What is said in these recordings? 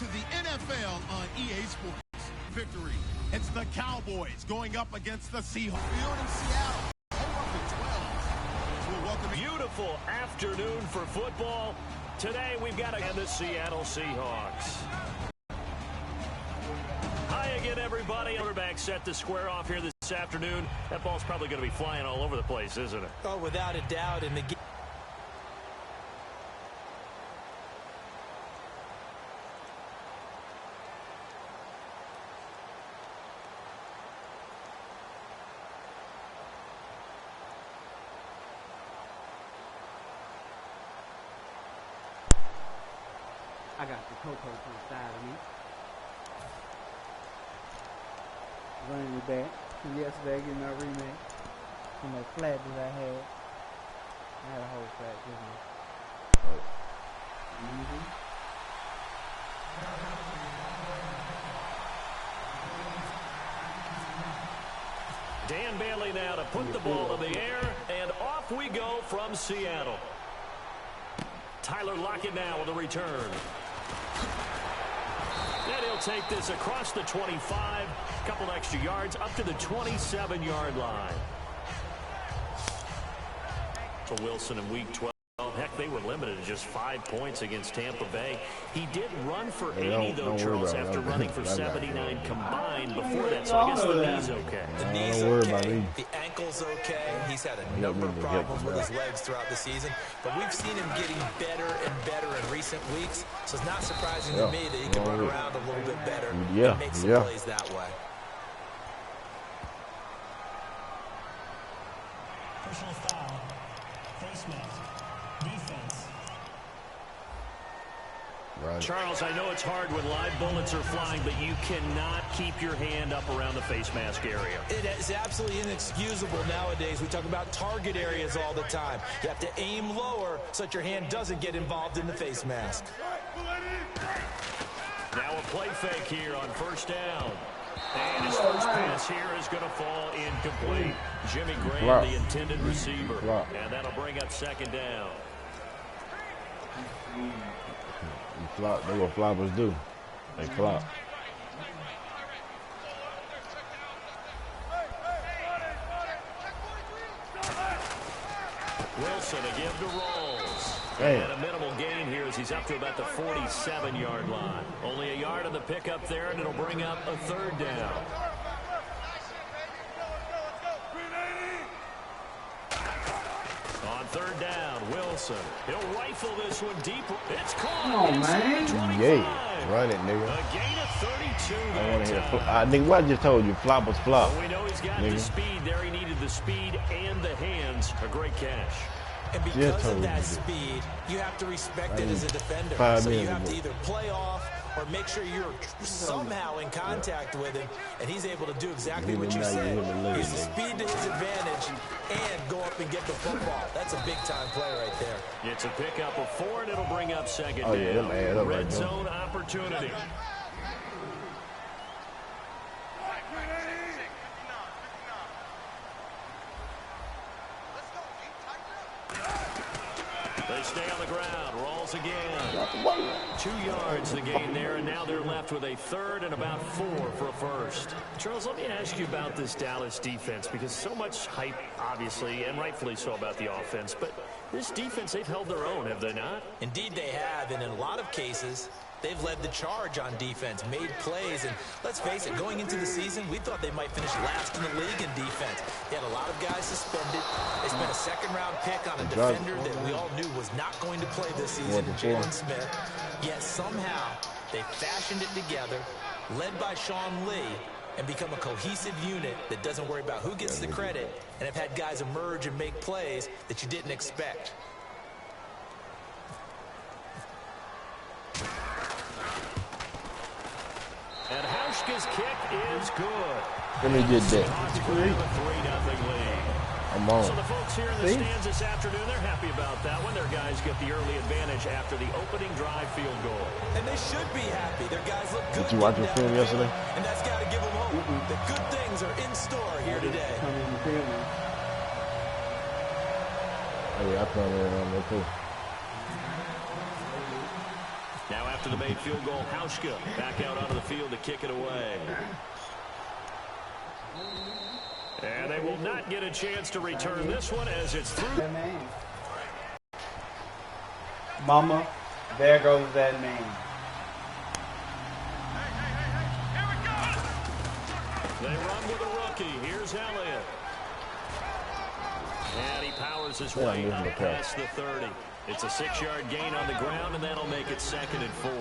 to the NFL on EA Sports. Victory. It's the Cowboys going up against the Seahawks. Field in Seattle. We'll welcome beautiful afternoon for football. Today we've got the Seattle Seahawks. Hi again, everybody. Quarterback set to square off here this afternoon. That ball's probably going to be flying all over the place, isn't it? Oh, without a doubt. And the I got the Coco to the side of me. Running it back from yesterday, getting my rematch from that flat that I had. I had a whole flat, didn't I? Dan Bailey now to put the ball in the air, and off we go from Seattle. Tyler Lockett now with a return. And he'll take this across the 25, a couple extra yards up to the 27-yard line. For Wilson in week 12. Heck, they were limited to just 5 points against Tampa Bay. He did run for 80, though, Charles, after running for 79 combined before that. So I guess the knee's okay. The knee's okay. The ankle's okay. He's had a number of problems with his legs throughout the season. But we've seen him getting better and better in recent weeks. So it's not surprising to me that he can run around a little bit better and make some plays that way. Personal foul. Face mask. Defense. Right. Charles, I know it's hard when live bullets are flying, but you cannot keep your hand up around the face mask area. It is absolutely inexcusable nowadays. We talk about target areas all the time. You have to aim lower so that your hand doesn't get involved in the face mask. Now a play fake here on first down. And his first pass here is going to fall incomplete. Jimmy Graham, the intended receiver. And that'll bring up second down. Flop. That's what floppers do. They flop. Wilson again to Rolls. And a minimal gain here as he's up to about the 47-yard line. Only a yard on the pickup there, and it'll bring up a third down. On third down, Wilson. He'll rifle this one deep. It's caught. Come on, man. Yeah, run it, nigga. A gain of 32. I want to hear nigga, what I just told you, flop was flop. Well, we know he's got the speed there. He needed the speed and the hands. A great catch. And because of that speed, you have to respect it as a defender. So you have to either play off or make sure you're somehow in contact with him, and he's able to do exactly what you said. Use the speed to his advantage and go up and get the football. That's a big-time play right there. It's a pickup of 4, and it'll bring up second down. Red zone opportunity. They stay on the ground. Rolls again. 2 yards the gain there, and now they're left with a third and about 4 for a first. Charles, let me ask you about this Dallas defense, because so much hype, obviously, and rightfully so about the offense. But this defense, they've held their own, have they not? Indeed they have, and in a lot of cases, they've led the charge on defense, made plays, and let's face it, going into the season, we thought they might finish last in the league in defense. They had a lot of guys suspended. They spent a second-round pick on a defender that we all knew was not going to play this season, Jalen Smith. Yet somehow they fashioned it together, led by Sean Lee, and become a cohesive unit that doesn't worry about who gets the credit, and have had guys emerge and make plays that you didn't expect. And Hauschka's kick is good. Let me get that. I'm on. So the folks here in the stands this afternoon, they're happy about that one. Their guys get the early advantage after the opening drive field goal. And they should be happy. Their guys look good. Did you watch the film yesterday? And that's got to give them hope that good things are in store here today. Oh, yeah, I found it on there too. Now after the made field goal, Hauschka back out onto the field to kick it away. And they will not get a chance to return this one as it's through. That man. Mama, there goes that man. They run with a rookie. Here's Elliott. And he powers his way up past the 30. It's a 6-yard gain on the ground, and that'll make it 2nd and 4.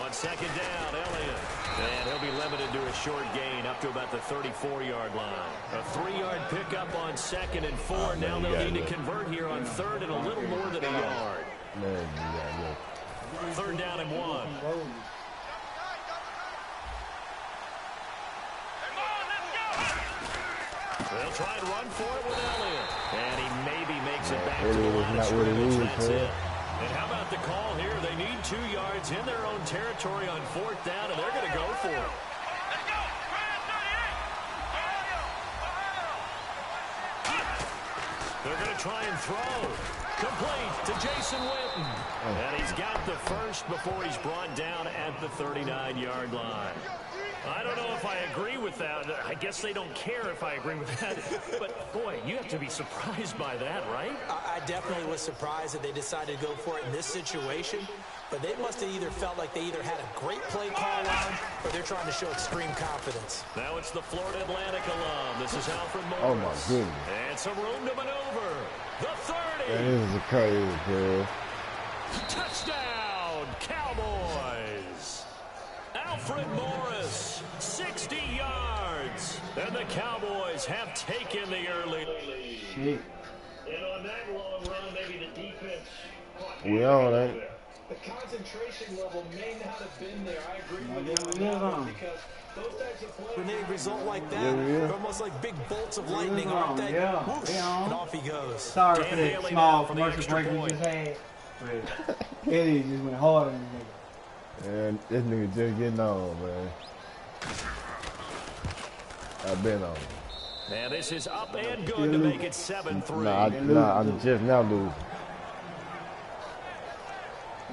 On 2nd down, Elliott. And he'll be limited to a short gain up to about the 34-yard line. A 3-yard pickup on 2nd and 4. Now they'll need to convert here on 3rd and a little more than a yard. 3rd down and 1. They'll try and run for it with Elliott. And he maybe makes it back to the line of scrimmage. That's it. And how about the call here? They need 2 yards in their own territory on 4th down, and they're going to go for it. They're going to try and throw. Complete to Jason Witten. And he's got the first before he's brought down at the 39-yard line. I don't know if I agree with that. I guess they don't care if I agree with that. But, boy, you have to be surprised by that, right? I definitely was surprised that they decided to go for it in this situation. But they must have either felt like they either had a great play call on or they're trying to show extreme confidence. Now it's the Florida Atlantic alum. This is Alfred Morris. Oh, my goodness. And some room to maneuver. The 30. That is a crazy play. Touchdown, Cowboys. Alfred Morris, 60 yards. And the Cowboys have taken the early lead. And on that long run, maybe the defense. We on, ain't it? The concentration level may not have been there. I agree with you on that because those types of plays. When they result like that, they're almost like big bolts of lightning, aren't they? Whoosh, and off he goes. Sorry for that small commercial break we just had. Eddie just went hard on the nigga. And this nigga just getting on, man. I've been on. Now this is up and good to make it 7-3. Nah, I'm just now losing.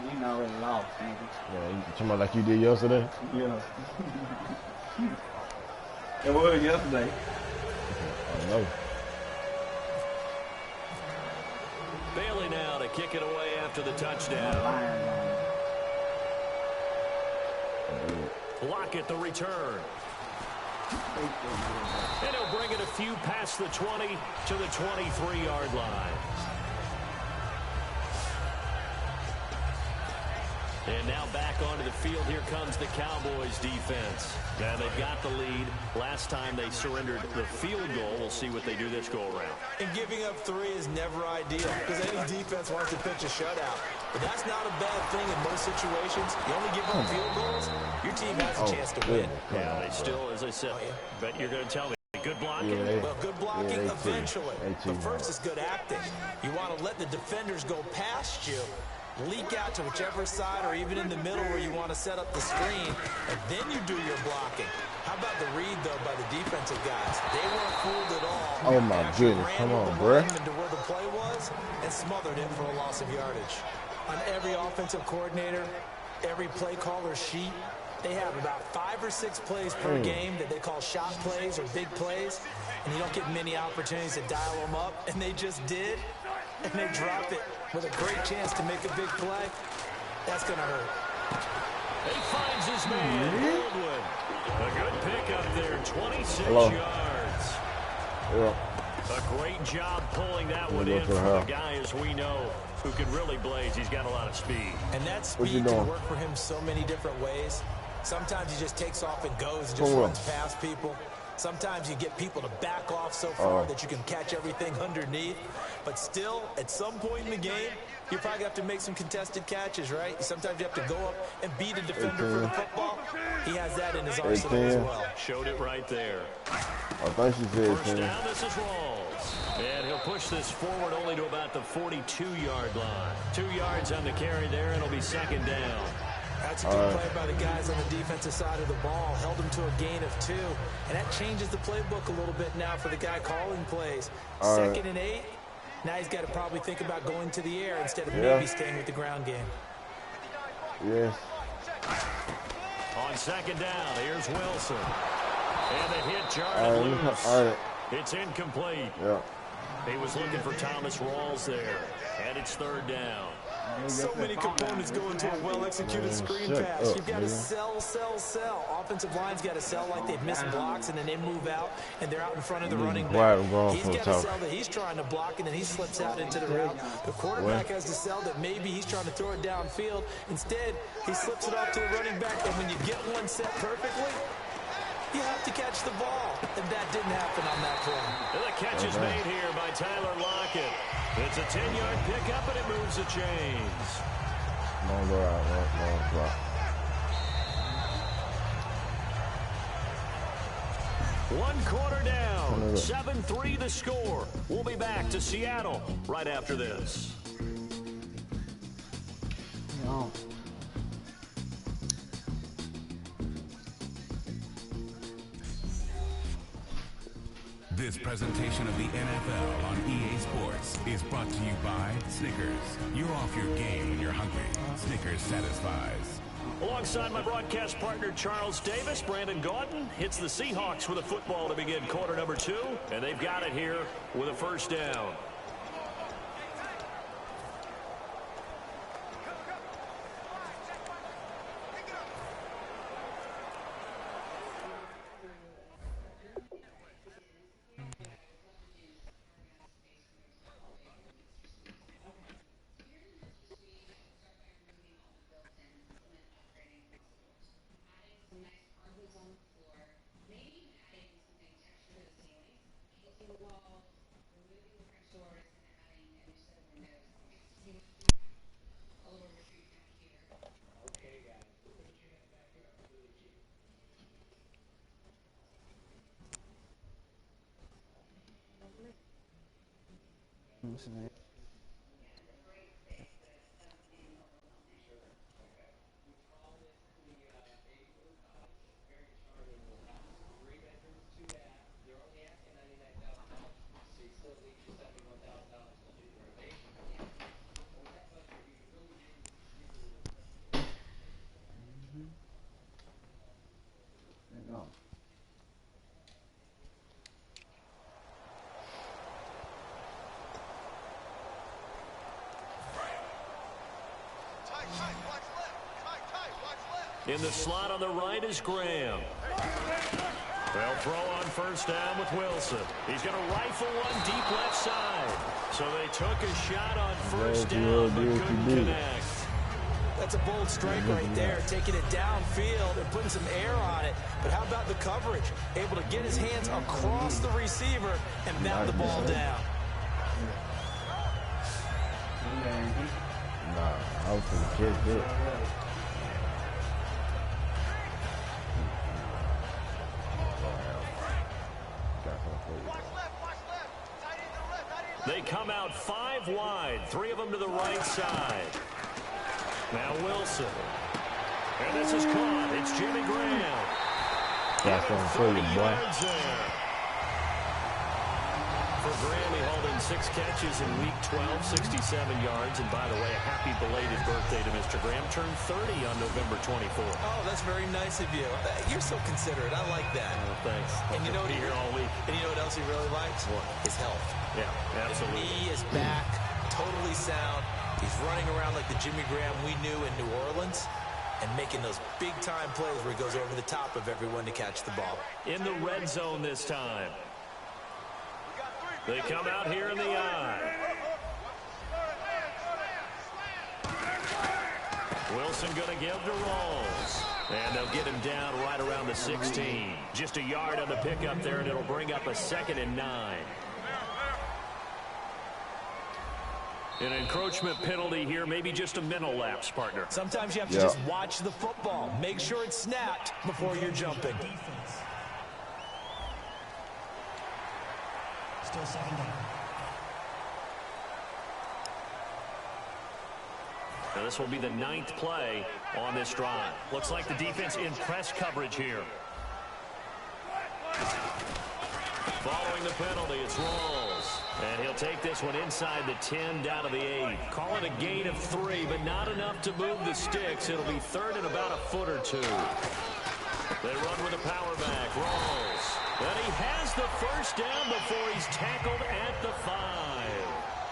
You already lost, nigga. Yeah, you talking about like you did yesterday? Yeah. It was yesterday. I know. Bailey now to kick it away after the touchdown. Lockett the return. And he'll bring it a few past the 20 to the 23-yard line. And now back onto the field. Here comes the Cowboys defense. Now they've got the lead. Last time they surrendered the field goal. We'll see what they do this go around. And giving up 3 is never ideal because any defense wants to pitch a shutout. But that's not a bad thing in most situations. You only give up field goals, your team has a chance to win. Yeah, they still, as I said, bet you're going to tell me. Good blocking? Well, good blocking eventually. But first is good acting. You want to let the defenders go past you, leak out to whichever side or even in the middle where you want to set up the screen, and then you do your blocking. How about the read, though, by the defensive guys? They weren't fooled at all. Oh, my goodness. Come on, bruh. Into where the play was and smothered it for a loss of yardage. On every offensive coordinator, every play caller sheet, they have about 5 or 6 plays per game that they call shot plays or big plays, and you don't get many opportunities to dial them up, and they just did, and they drop it with a great chance to make a big play. That's going to hurt. He finds his man, Baldwin. A good pick up there, 26 yards. Yeah. A great job pulling that one in for the guy, as we know, who can really blaze. He's got a lot of speed. And that speed can work for him so many different ways. Sometimes he just takes off and goes and just runs past people. Sometimes you get people to back off so far that you can catch everything underneath. But still, at some point in the game, you probably have to make some contested catches, right? Sometimes you have to go up and beat a defender for the football. He has that in his arsenal as well. Showed it right there. I thought she said First down, this is Rawls. And he'll push this forward only to about the 42-yard line. 2 yards on the carry there, and it'll be 2nd down. That's a good play by the guys on the defensive side of the ball. Held them to a gain of 2. And that changes the playbook a little bit now for the guy calling plays. 2nd and 8. Now he's got to probably think about going to the air instead of maybe staying with the ground game. Yes. On second down, here's Wilson. And the hit jarred loose. It's incomplete. Yeah. He was looking for Thomas Rawls there. And it's third down. So many components go into a well-executed screen pass. You've got to sell. Offensive line's got to sell like they've missed blocks, and then they move out, and they're out in front of the running back. He's got to sell that he's trying to block, and then he slips out into the route. The quarterback has to sell that maybe he's trying to throw it downfield. Instead, he slips it off to the running back, and when you get one set perfectly, you have to catch the ball, and that didn't happen on that play. And the catch is made here by Tyler Lockett. It's a 10-yard pickup, and it moves the chains. Long go out, long clock. One quarter down, 7-3 the score. We'll be back to Seattle right after this. No. This presentation of the NFL on EA Sports is brought to you by Snickers. You're off your game when you're hungry. Snickers satisfies. Alongside my broadcast partner Charles Davis, Brandon Gaudin hits the Seahawks with a football to begin quarter number 2, and they've got it here with a first down. In the slot on the right is Graham. They'll throw on first down with Wilson. He's going to rifle one deep left side. So they took a shot on first down, but couldn't connect. That's a bold strike right there, taking it downfield and putting some air on it. But how about the coverage? Able to get his hands across the receiver and bat the ball down. Nah, I was going to catch it. They come out 5 wide, 3 of them to the right side. Now Wilson. And this is caught. It's Jimmy Graham. That's on for you, boy. For Graham, he hauled in 6 catches in week 12, 67 yards. And by the way, a happy belated birthday to Mr. Graham. Turned 30 on November 24th. Oh, that's very nice of you. You're so considerate. I like that. Oh, thanks. And you know Be here all week. And you know what else he really likes? What? His health. Yeah, absolutely. His knee is back, totally sound. He's running around like the Jimmy Graham we knew in New Orleans and making those big-time plays where he goes over the top of everyone to catch the ball. In the red zone this time. They come out here in the eye. Wilson going to give to Rawls. And they'll get him down right around the 16. Just a yard on the pickup there, and it'll bring up a 2nd and 9. An encroachment penalty here, maybe just a mental lapse, partner. Sometimes you have to just watch the football. Make sure it's snapped before you're jumping. Still 2nd down. Now this will be the 9th play on this drive. Looks like the defense in press coverage here. Following the penalty, it's Rawls. And he'll They'll take this one inside the 10, down to the 8. Call it a gain of 3, but not enough to move the sticks. It'll be third and about a foot or two. They run with a power back. Rawls. And he has the first down before he's tackled at the 5.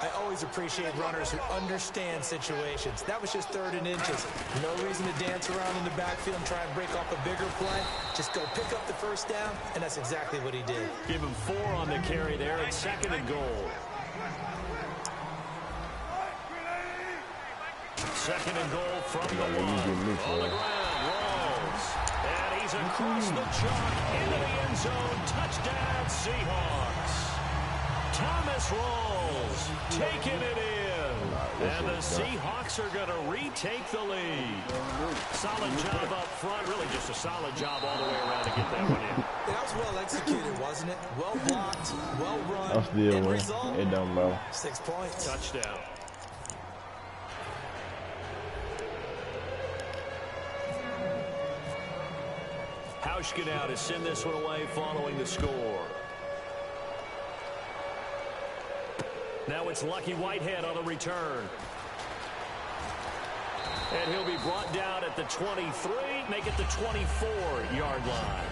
I always appreciate runners who understand situations. That was just 3rd and inches. No reason to dance around in the backfield and try and break off a bigger play. Just go pick up the first down, and that's exactly what he did. Give him 4 on the carry there at 2nd and goal. 2nd and goal from the 1. On the ground, Rawls. And he's across the chalk into the end zone. Touchdown, Seahawks. Thomas Rawls taking it in. And the Seahawks are going to retake the lead. Solid job up front. Really just a solid job all the way around to get that one in. That was well executed, wasn't it? Well blocked, well run. I'll still End win. result, It don't matter. 6 points. Touchdown. Hauschka now to send this one away following the score. Now it's Lucky Whitehead on the return. And he'll be brought down at the 23, make it the 24-yard line.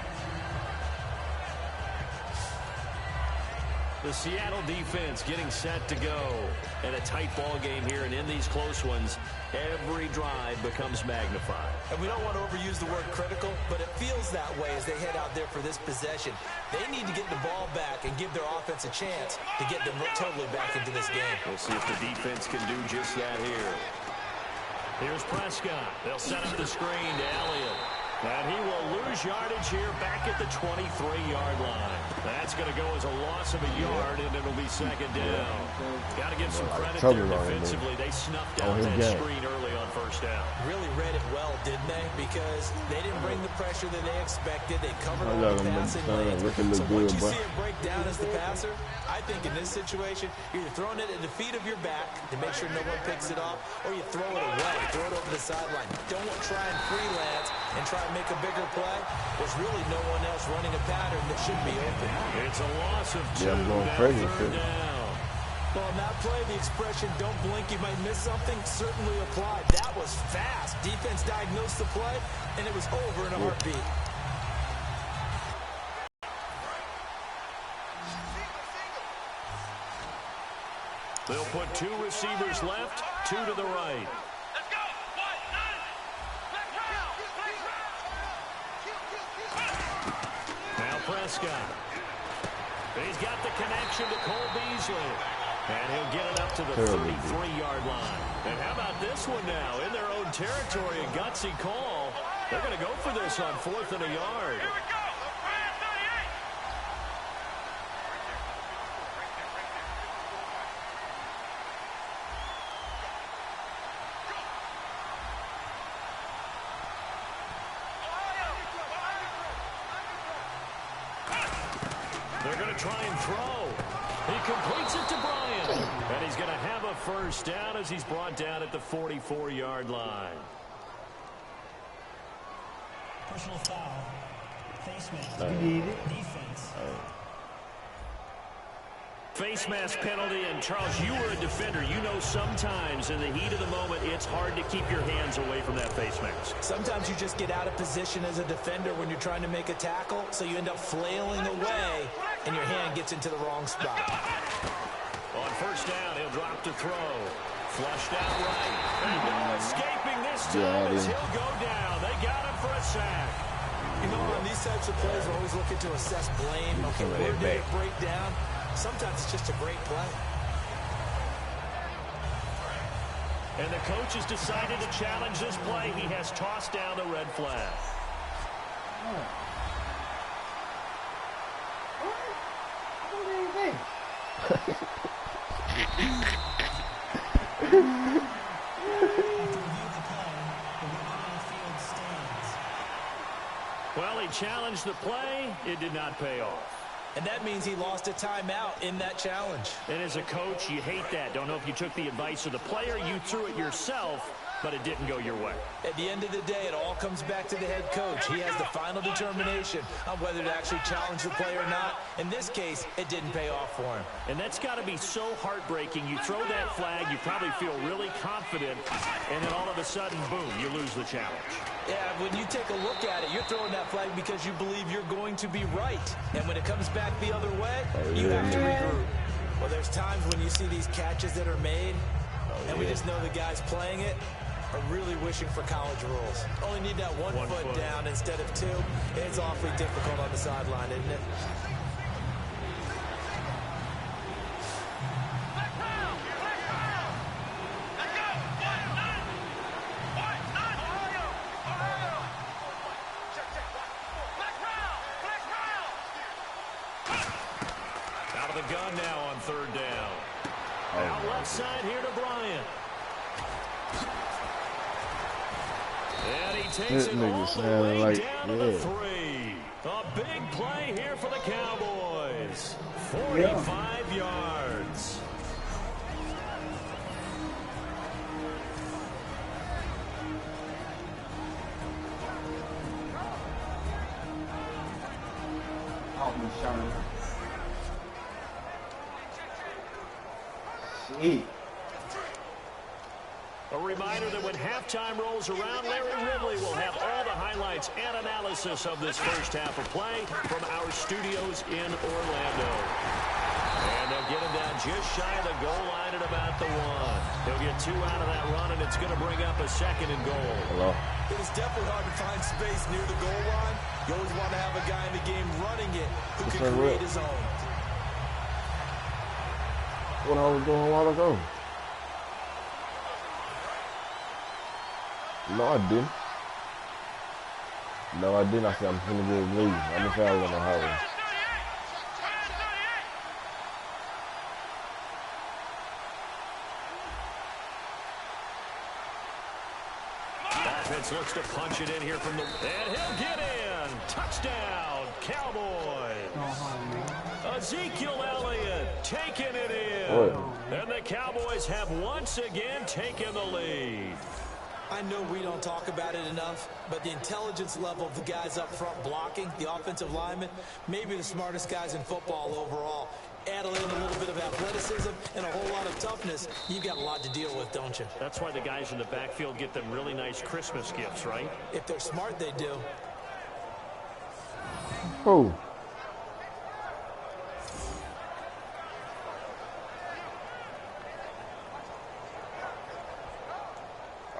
The Seattle defense getting set to go. And a tight ball game here, and in these close ones, every drive becomes magnified. And we don't want to overuse the word critical, but it feels that way as they head out there for this possession. They need to get the ball back and give their offense a chance to get them totally back into this game. We'll see if the defense can do just that here. Here's Prescott. They'll set up the screen to Elliott. And he will lose yardage here back at the 23-yard line. That's going to go as a loss of a yard, and it'll be 2nd down. Got to give some credit there defensively. They snuffed out that screen early on 1st down. Really read it well, didn't they? Because they didn't bring the pressure that they expected. They covered all the passing lanes. So once you see it break down as the passer, I think in this situation, you're either throwing it at the feet of your back to make sure no one picks it off, or you throw it away, throw it over the sideline. Don't try and freelance and try and make a bigger play. There's really no one else running a pattern that should be open. It's a loss of 2. I'm going crazy. 3rd down. Well, on that play, the expression, don't blink, you might miss something, certainly applied. That was fast. Defense diagnosed the play, and it was over in a heartbeat. They'll put 2 receivers left, 2 to the right. Now Prescott. He's got the connection to Cole Beasley. And he'll get it up to the 33-yard line. And how about this one now? In their own territory, a gutsy call. They're going to go for this on 4th and a yard. They're going to try and throw. He completes it to Bryant. And he's going to have a first down as he's brought down at the 44-yard line. Personal foul. Face mask. Defense. Face mask penalty, and Charles, you were a defender. You know sometimes in the heat of the moment, it's hard to keep your hands away from that face mask. Sometimes you just get out of position as a defender when you're trying to make a tackle, so you end up flailing away, and your hand gets into the wrong spot. On 1st down, he'll drop to throw. Flushed out right. And no escaping this time as he'll go down. They got him for a sack. You know, on these types of plays, we're always looking to assess blame. Okay, where did it break down? Sometimes it's just a great play. And the coach has decided to challenge this play. He has tossed down the red flag. Well, he challenged the play. It did not pay off. And that means he lost a timeout in that challenge. And as a coach, you hate that. Don't know if you took the advice of the player. You threw it yourself. but it didn't go your way. At the end of the day, it all comes back to the head coach. He has the final determination on whether to actually challenge the play or not. In this case, it didn't pay off for him. And that's got to be so heartbreaking. You throw that flag, you probably feel really confident, and then all of a sudden, boom, you lose the challenge. Yeah, when you take a look at it, you're throwing that flag because you believe you're going to be right. And when it comes back the other way, you have to regroup. Well, there's times when you see these catches that are made, and we just know the guys playing it are really wishing for college rules. Only need that one foot down instead of two. It's awfully difficult on the sideline, isn't it? Out of the gun now on third down. Out left side here to Bryant. And he takes it all the way down to the 3. A big play here for the Cowboys. 45 yards. A reminder that when halftime rolls around, Larry Ridley will have all the highlights and analysis of this first half of play from our studios in Orlando. And they'll get him down just shy of the goal line at about the 1. He'll get 2 out of that run, and it's going to bring up a 2nd and goal. Hello. It is definitely hard to find space near the goal line. You always want to have a guy in the game running it who can create his own. What I was doing a while ago. No, I didn't. No, I didn't. I said I'm going to leave. I'm going to say I was in a hurry. Offense looks to punch it in here from the... And he'll get in. Touchdown, Cowboys. Ezekiel Elliott taking it in. And the Cowboys have once again taken the lead. I know we don't talk about it enough, but the intelligence level of the guys up front blocking, the offensive linemen, maybe the smartest guys in football overall. Add in a little bit of athleticism and a whole lot of toughness, you've got a lot to deal with, don't you? That's why the guys in the backfield get them really nice Christmas gifts, right? If they're smart, they do. Who?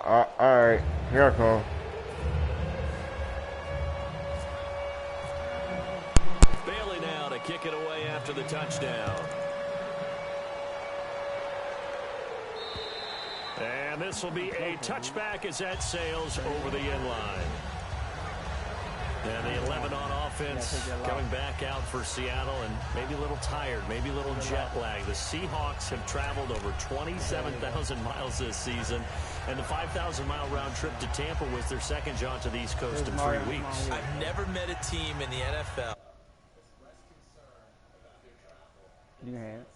All right, here I come. Bailey now to kick it away after the touchdown. And this will be a touchback as that sails over the end line. And the 11 on offense coming back out for Seattle, and maybe a little tired, maybe a little jet lag. The Seahawks have traveled over 27,000 miles this season, and the 5,000-mile round trip to Tampa was their second jaunt to the East Coast in 3 weeks. I've never met a team in the NFL. You can have it.